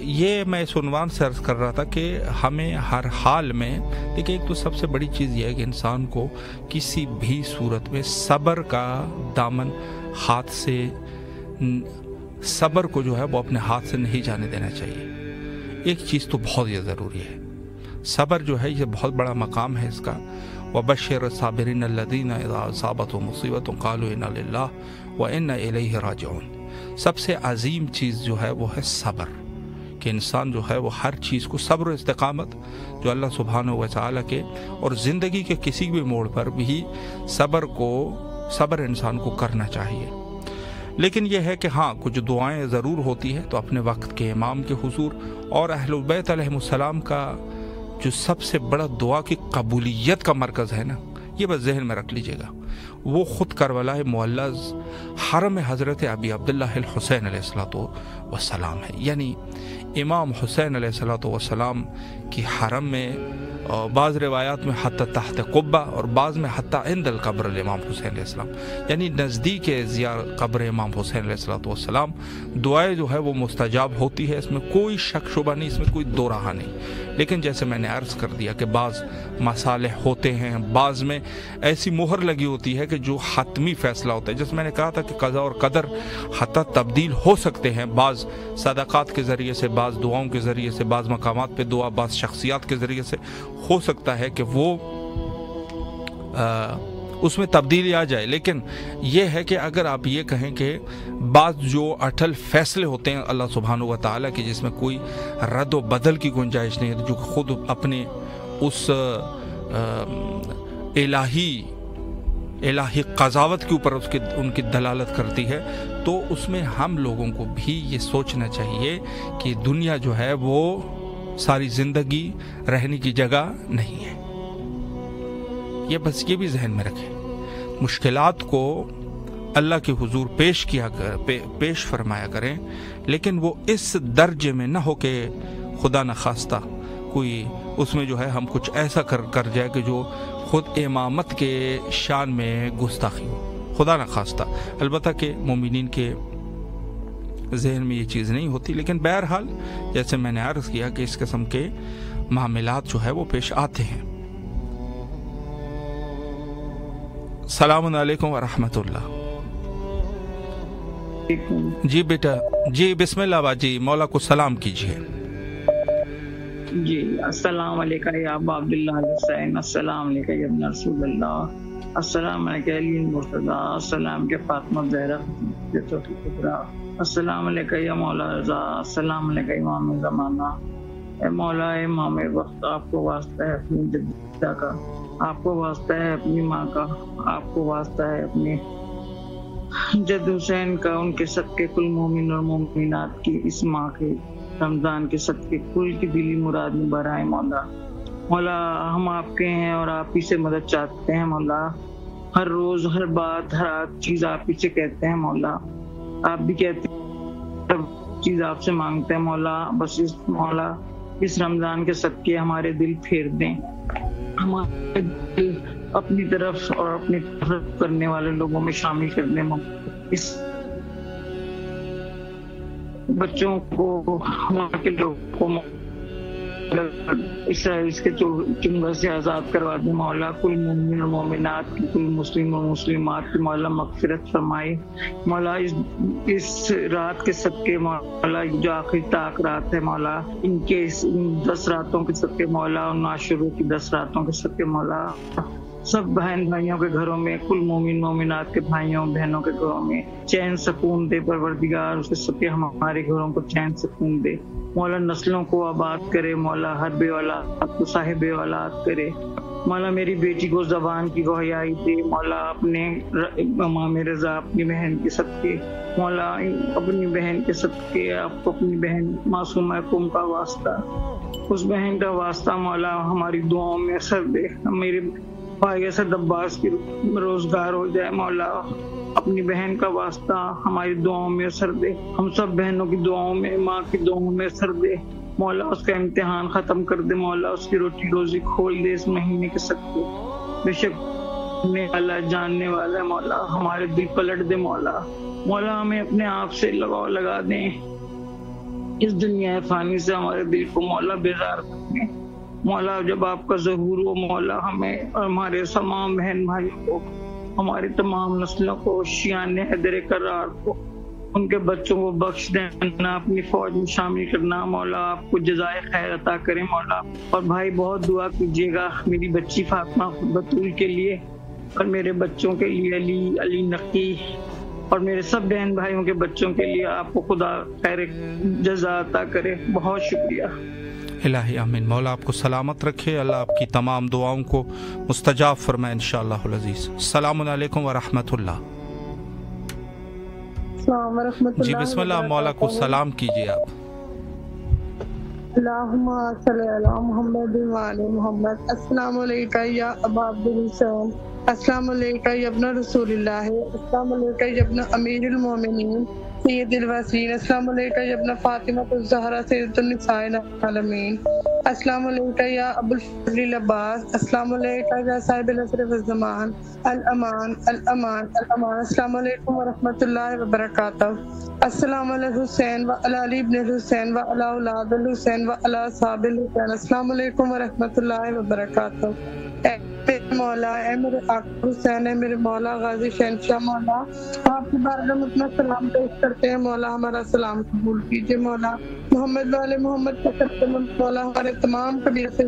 یہ میں اس عنوان سے عرض کر رہا تھا کہ ہمیں ہر حال میں دیکھیں، ایک تو سب سے بڑی چیز یہ ہے کہ انسان کو کسی بھی صورت میں صبر کا دامن ہاتھ سے، صبر کو جو ہے وہ اپنے ہاتھ سے نہیں جانے دینا چاہیے۔ ایک چیز تو بہت ہی ضروری ہے، صبر جو ہے یہ بہت بڑا مقام ہے اس کا۔ وَبَشِّرِ الصَّابِرِينَ الَّذِينَ إِذَا أَصَابَتْهُمْ مُصِيبَةٌ قَالُوا إِنَّا لِلَّهِ وَإِنَّا إِلَيْهِ راجعون۔ سب سے عظیم چیز جو ہے وہ ہے صبر، کہ انسان جو ہے وہ ہر چیز کو صبر و استقامت جو اللہ سبحانہ و تعالیٰ کے، اور زندگی کے کسی بھی موڑ پر بھی صبر انسان کو کرنا چاہیے۔ لیکن یہ ہے کہ ہاں کچھ دعائیں ضرور ہوتی ہیں تو اپنے وقت کے امام کے حضور اور اہل بیت علیہ السلام کا جو سب سے بڑا دعا کی قبولیت کا مرکز ہے نا، یہ بس ذہن میں رکھ لیجئے گا، وہ خود کربلا معلّظ حرم حضرت ابی عبداللہ الحسین علیہ السلام ہے۔ یعنی امام حسین علیہ السلام کی حرم میں بعض روایات میں حتی تحت قبہ اور بعض میں حتی عند القبر الامام حسین علیہ السلام، یعنی نزدیک قبر امام حسین علیہ السلام دعائیں جو ہے وہ مستجاب ہوتی ہے، اس میں کوئی شک شبہ نہیں، اس میں کوئی دو راہ نہیں۔ لیکن جیسے میں نے عرض کر دیا کہ بعض مصالح ہوتے ہیں، بعض میں ایسی مہر لگی ہوتی ہے کہ کہ جو حتمی فیصلہ ہوتا ہے، جیسے میں نے کہا تھا کہ قضا اور قدر حتی تبدیل ہو سکتے ہیں، بعض صدقات کے ذریعے سے، بعض دعاؤں کے ذریعے سے، بعض مقامات پہ دعا، بعض شخصیات کے ذریعے سے ہو سکتا ہے کہ وہ اس میں تبدیلی آ جائے، لیکن یہ ہے کہ اگر آپ یہ کہیں کہ بعض جو اٹل فیصلے ہوتے ہیں اللہ سبحانہ و تعالیٰ کے، جس میں کوئی رد و بدل کی گنجائش نہیں ہے، جو خود اپنے اس الہی قضاوت کے اوپر ان کی دلالت کرتی ہے، تو اس میں ہم لوگوں کو بھی یہ سوچنا چاہیے کہ دنیا جو ہے وہ ساری زندگی رہنے کی جگہ نہیں ہے۔ یہ بس یہ بھی ذہن میں رکھیں، مشکلات کو اللہ کے حضور پیش فرمایا کریں، لیکن وہ اس درجے میں نہ ہو کہ خدا نخواستہ کوئی اس میں جو ہے ہم کچھ ایسا کر جائے کہ جو خود امامت کے شان میں گستاخی ہو، خدا نخواستہ۔ البتہ کہ مومنین کے ذہن میں یہ چیز نہیں ہوتی، لیکن بہرحال جیسے میں نے عرض کیا کہ اس قسم کے معاملات جو ہے وہ پیش آتے ہیں۔ السلام علیکم ورحمۃ اللہ۔ جی بیٹا، جی بسم اللہ باجی، مولا کو سلام کیجیے۔ جی السلام علیکم یا ابا عبداللہ حسین، السلام علیکم یا ابن رسول اللہ، السلام علیکم علی المرتضی، السلام کے فاطمہ زہرا کبریٰ، السلام علیکم یا مولا رضا، السلام علیکم امام زمانہ۔ اے مولا، اے امام وقت، آپ کو واسطہ ہے اپنی جدہ کا، آپ کو واسطہ ہے اپنی ماں کا، آپ کو واسطہ ہے اپنے جد حسین کا، ان کے صدقے کل مومن اور مومنات کی اس ماہ کے رمضان کے صدقے کل کی دلی مراد میں برائے مولا۔ مولا ہم آپ کے ہیں اور آپ ہی سے مدد چاہتے ہیں مولا، ہر روز ہر بات ہر چیز آپ ہی سے کہتے ہیں مولا، آپ بھی کہتے ہیں ہر چیز آپ سے مانگتے ہیں مولا، بس مولا اس رمضان کے صدقے ہمارے دل پھیر دیں، ہمارے دل اپنی طرف اور اپنی طرف کرنے والے لوگوں میں شامل کر دیں، اس بچوں کو، ہمارے کے لوگوں کو اسرائیل کے چنگل سے آزاد کروا دیں مولا، کل مومن اور مومنات کی، کل مسلم اور مسلمات کی مولا مغفرت فرمائے مولا، اس رات کے صدقے مولا جو آخری طاق رات ہے مولا، ان کے 10 راتوں کے صدقے مولا، اور عاشورہ کی 10 راتوں کے صدقے مولا، سب بہن بھائیوں کے گھروں میں، کل مومن مومنات کے بھائیوں بہنوں کے گھروں میں چین سکون دے پروردگار، اس کے صدقے ہمارے گھروں کو چین سکون دے مولا، نسلوں کو آباد کرے مولا، ہر بے اولاد کو صاحب اولاد کرے مولا، میری بیٹی کو زبان کی گوہیائی دے مولا، اپنے امام رضا اپنی بہن کے صدقے مولا، اپنی بہن کے صدقے آپ کو اپنی بہن معصومہ کم کا واسطہ، اس بہن کا واسطہ مولا ہماری دعاؤں میں اثر دے، میرے بھائی اسد عباس کی روزگار ہو جائے مولا، اپنی بہن کا واسطہ ہماری دعاؤں میں اثر دے، ہم سب بہنوں کی دعاؤں میں، ماں کی دعاؤں میں اثر دے مولا، اس کا امتحان ختم کر دے مولا، اس کی روٹی روزی کھول دے اس مہینے کے صدقے، بے شک اللہ جاننے والا ہے مولا، ہمارے دل پلٹ دے مولا، مولا ہمیں اپنے آپ سے لگاؤ لگا دیں، اس دنیا فانی سے ہمارے دل کو مولا بیزار کریں مولا، جب آپ کا ظہور ہو مولا، ہمیں اور ہمارے تمام بہن بھائیوں کو، ہماری تمام نسلوں کو، شیعان حیدر کرار کو، ان کے بچوں کو بخش دینا، اپنی فوج میں شامل کرنا مولا، آپ کو جزائے خیر عطا کریں مولا، اور بھائی بہت دعا کیجیے گا میری بچی فاطمہ بطول کے لیے، اور میرے بچوں کے لیے علی نقی، اور میرے سب بہن بھائیوں کے بچوں کے لیے، آپ کو خدا خیر جزا عطا کرے، بہت شکریہ۔ الہی آمین، مولا آپ کو سلامت رکھے، اللہ آپ کی تمام دعاؤں کو مستجاب فرمائے انشاءاللہ العزیز۔ السلام علیکم ورحمۃ اللہ۔ السلام ورحمۃ اللہ۔ جی بسم اللہ، مولا کو سلام کیجیے آپ۔ اللہم صلی علی محمد وعلی محمد۔ السلام علیکم یا ابا عبدالحسین، السلام علیکم یا ابن رسول اللہ، السلام علیکم یا ابن امیر المومنین سید الواسین، السلام علیکم یا ابن فاطمہ الزہرا سید النساء العالمین، السلام علیکم یا ابو الفضل العباس، السلام علیکم یا صاحب العصر والزمان، الامان الامان الامان، السلام علیکم ورحمۃ اللہ وبرکاتہ۔ السلام علی الحسین وعلی علی ابن الحسین وعلی اولاد الحسین وعلی اصحاب الحسین، السلام علیکم ورحمۃ اللہ وبرکاتہ۔ مولا، اے میرے آقا حسین، اے میرے مولا غازی شہنشاہ مولا، آپ کی بارگاہ میں اپنا سلام پیش کرتے ہیں مولا، ہمارا سلام قبول کیجیے مولا۔ محمد والے محمد کے صدقے میں مولا ہمارے تمام کبیرہ سے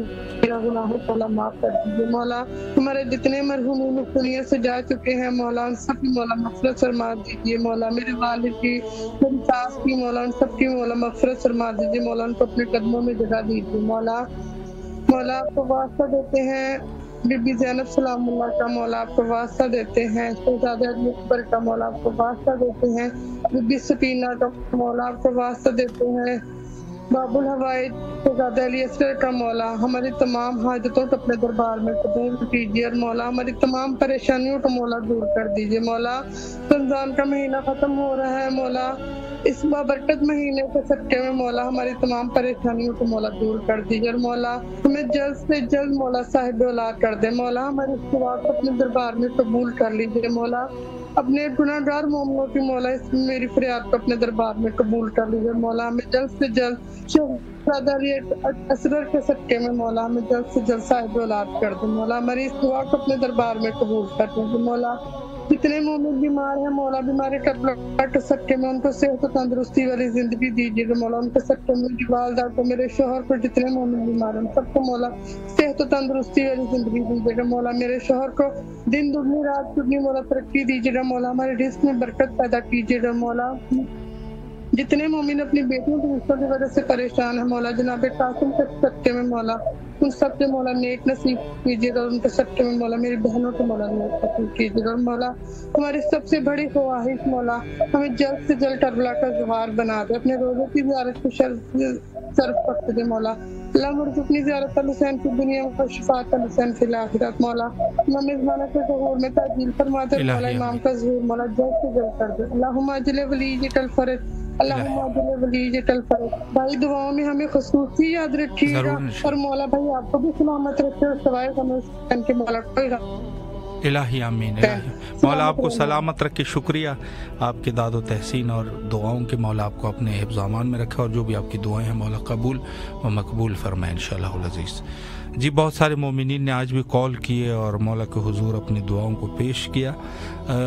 گناہوں کو معاف کر دیجیے مولا۔ ہمارے جتنے مرحومین اس دنیا سے جا چکے ہیں مولا، ان سب کی مولا مغفرت فرما دیجیے مولا۔ میرے والد کی، میری ساس کی مولا، ان سب کی مولا مغفرت فرما دیجیے مولا، ان کو اپنے قدموں میں جگہ دیجیے مولا۔ مولا آپ کو واسطہ دیتے ہیں بی بی زینب سلام اللہ کا مولا، آپ کو واسطہ دیتے ہیں شہزادہ علی اکبر کا مولا، آپ کو واسطہ دیتے ہیں بی بی سکینہ کا مولا، آپ کو واسطہ دیتے ہیں باب الحوائج شہزادہ علی اصغر کا مولا۔ ہماری تمام حاجتوں کو اپنے دربار میں قبول کیجیے اور مولا ہماری تمام پریشانیوں کو مولا دور کر دیجیے مولا۔ رمضان کا مہینہ ختم ہو رہا ہے مولا، اس بابرکت مہینے کے صدقے میں مولا ہماری تمام پریشانیوں کو مولا دور کر دیجیے اور مولا ہمیں جلد سے جلد مولا صاحب اولاد کر دے مولا۔ ہماری اس دعا کو اپنے دربار میں قبول کر لیجیے مولا۔ اپنے گناہ گار مومنوں کی مولا اس میری فریاد کو اپنے دربار میں قبول کر لیجیے مولا۔ ہمیں جلد سے جلد شہزادہ علی اصغر کے صدقے میں مولا ہمیں جلد سے جلد صاحب اولاد کر دے مولا۔ ہماری اس دعا کو اپنے دربار میں قبول کر لیجیے مولا۔ جتنے مومن بیمار ہیں مولا، بیماری کربلا کے صدقے میں ان کو صحت و تندرستی والی زندگی دیجیے مولا۔ ان کے صدقے میں میری والدہ کو، میرے شوہر کو، جتنے مومن بیمار ہیں سب کو مولا صحت و تندرستی والی زندگی دیجیے گا مولا۔ میرے شوہر کو دن دگنی رات دگنی مولا ترقی دیجیے گا مولا۔ ہمارے رزق میں برکت پیدا کیجیے گا مولا۔ جتنے مومن اپنی بیٹیوں کے رشتوں کی وجہ سے پریشان ہیں مولا، جناب قاسم کے صدقے میں مولا ان سب کے مولا نیک نصیب کیجیے گا، ان کے صدقے میں مولا میری بہنوں کے مولا نیک نصیب کیجیے گا مولا۔ ہماری سب سے بڑی خواہش مولا ہمیں جلد سے جلد کربلا کا زوار بنا دے، اپنے روزے کی زیارت کو صرف وقت دے مولا۔ اللہم ارزقنی زیارت الحسین کی دنیا و شفاعت الحسین فی الآخرت مولا۔ امام زمانہ کے ظہور میں تعجیل فرما دے مولا، امام کا ظہور مولا جلد سے جلد کر دے۔ اللہم اجل ولیجک الفرج، اللہم اجل ولیجک الفرج۔ بھائی دعاؤں میں ہمیں خصوصی یاد رکھیے گا اور مولا بھائی آپ کو بھی سلامت رکھے اور سوائے ہمیں کے مولا کوئی الہی آمین۔ الہی مولا آپ کو سلامت رکھے، شکریہ آپ کے داد و تحسین اور دعاؤں کے مولا آپ کو اپنے حفظ و امان میں رکھے اور جو بھی آپ کی دعائیں ہیں مولا قبول و مقبول فرمائے انشاءاللہ العزیز۔ جی بہت سارے مومنین نے آج بھی کال کیے اور مولا کے حضور اپنی دعاؤں کو پیش کیا۔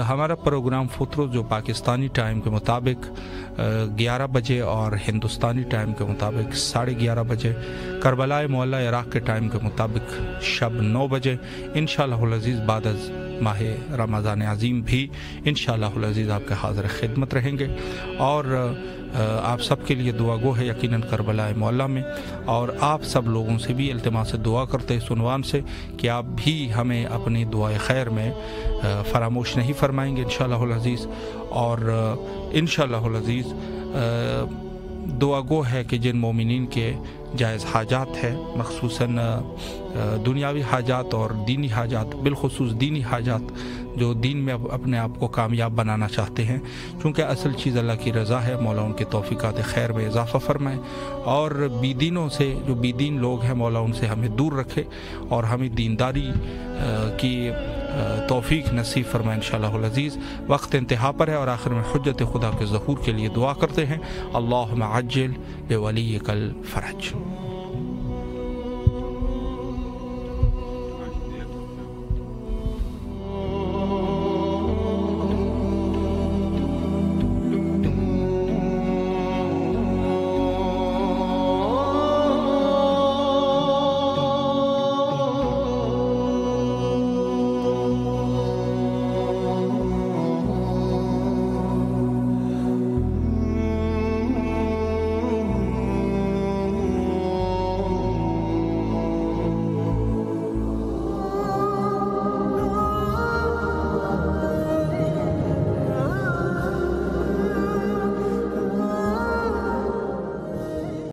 ہمارا پروگرام فطرت جو پاکستانی ٹائم کے مطابق 11 بجے اور ہندوستانی ٹائم کے مطابق 11:30 بجے، کربلا معلی عراق کے ٹائم کے مطابق شب 9 بجے انشاءاللہ العزیز بعد از ماہ رمضان عظیم بھی انشاءاللہ العزیز آپ کے حاضر خدمت رہیں گے اور آپ سب کے لیے دعا گو ہے یقیناً کربلا معلی میں، اور آپ سب لوگوں سے بھی التماس دعا کرتے اس عنوان سے کہ آپ بھی ہمیں اپنی دعائے خیر میں فراموش نہیں فرمائیں گے انشاءاللہ العزیز۔ اور انشاءاللہ العزیز دعا گو ہے کہ جن مومنین کے جائز حاجات ہے، مخصوصاً دنیاوی حاجات اور دینی حاجات، بالخصوص دینی حاجات جو دین میں اپنے آپ کو کامیاب بنانا چاہتے ہیں، چونکہ اصل چیز اللہ کی رضا ہے، مولا ان کے توفیقات خیر میں اضافہ فرمائے اور بی دینوں سے، جو بی دین لوگ ہیں مولا ان سے ہمیں دور رکھے اور ہمیں دینداری کی توفیق نصیب فرمائے انشاءاللہ العزیز۔ وقت انتہا پر ہے اور آخر میں حجت خدا کے ظہور کے لیے دعا کرتے ہیں، اللہم عجل بولیک الفرج۔